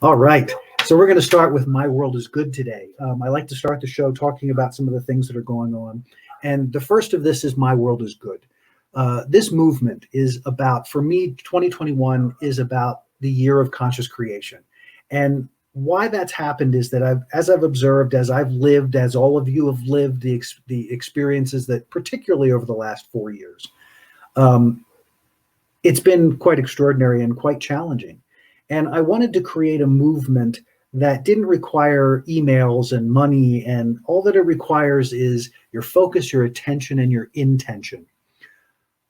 All right. So we're going to start with My World is Good today. I like to start the show talking about some of the things that are going on. And the first of this is My World is Good. This movement is about, for me, 2021 is about the year of conscious creation. And why that's happened is that as I've observed, as I've lived, as all of you have lived, the experiences that particularly over the last 4 years, it's been quite extraordinary and quite challenging. And I wanted to create a movement that didn't require emails and money, and all that it requires is your focus, your attention, and your intention.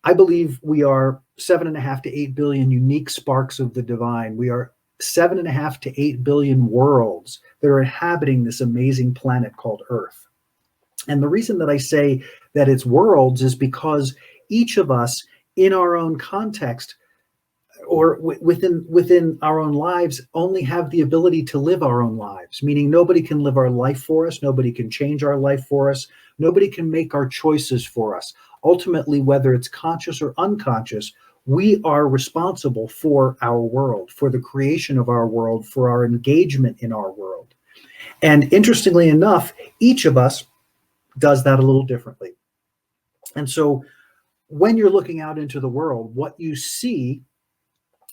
I believe we are 7.5 to 8 billion unique sparks of the divine. We are 7.5 to 8 billion worlds that are inhabiting this amazing planet called Earth. And the reason that I say that it's worlds is because each of us in our own context or within our own lives only have the ability to live our own lives, meaning nobody can live our life for us, nobody can change our life for us, nobody can make our choices for us. Ultimately, whether it's conscious or unconscious, we are responsible for our world, for the creation of our world, for our engagement in our world. And interestingly enough, each of us does that a little differently. And so when you're looking out into the world, what you see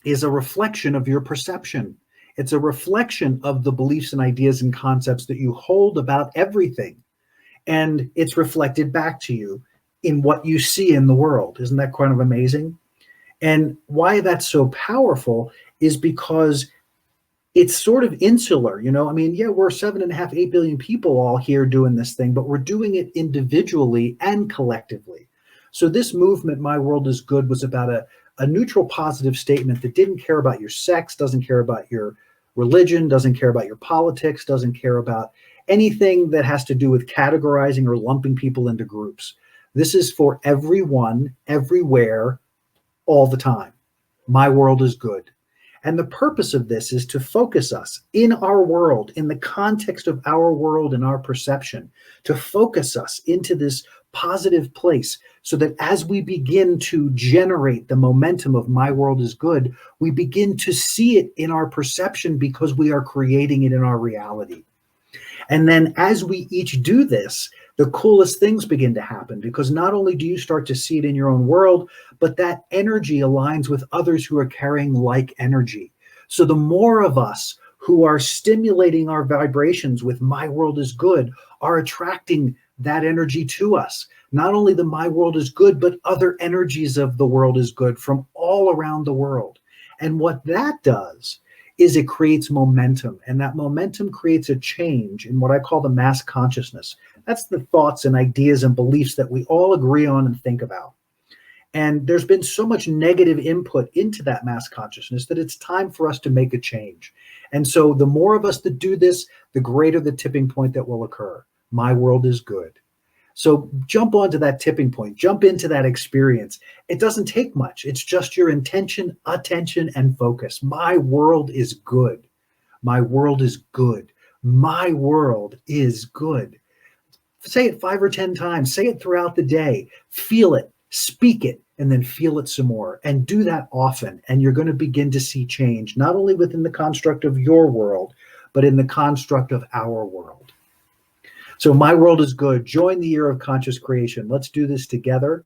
is a reflection of your perception. It's a reflection of the beliefs and ideas and concepts that you hold about everything. And it's reflected back to you in what you see in the world. Isn't that kind of amazing? And why that's so powerful is because it's sort of insular, I mean, yeah, we're 7.5, 8 billion people all here doing this thing, but we're doing it individually and collectively. So this movement, My World is Good, was about a neutral positive statement that didn't care about your sex, doesn't care about your religion, doesn't care about your politics, doesn't care about anything that has to do with categorizing or lumping people into groups. This is for everyone, everywhere, all the time. My world is good. And the purpose of this is to focus us in our world, in the context of our world and our perception, to focus us into this positive place so that as we begin to generate the momentum of My World is Good, we begin to see it in our perception because we are creating it in our reality. And then as we each do this, the coolest things begin to happen because not only do you start to see it in your own world, but that energy aligns with others who are carrying like energy. So the more of us who are stimulating our vibrations with My World is Good are attracting that energy to us. Not only the My World is Good, but other energies of the world is good from all around the world. And what that does is it creates momentum, and that momentum creates a change in what I call the mass consciousness. That's the thoughts and ideas and beliefs that we all agree on and think about. And there's been so much negative input into that mass consciousness that it's time for us to make a change. And so the more of us that do this, the greater the tipping point that will occur. My world is good. So jump onto that tipping point, jump into that experience. It doesn't take much. It's just your intention, attention, and focus. My world is good. My world is good. My world is good. Say it 5 or 10 times. Say it throughout the day. Feel it, speak it, and then feel it some more. And do that often. And you're going to begin to see change, not only within the construct of your world, but in the construct of our world. So My World is Good. Join the year of conscious creation. Let's do this together.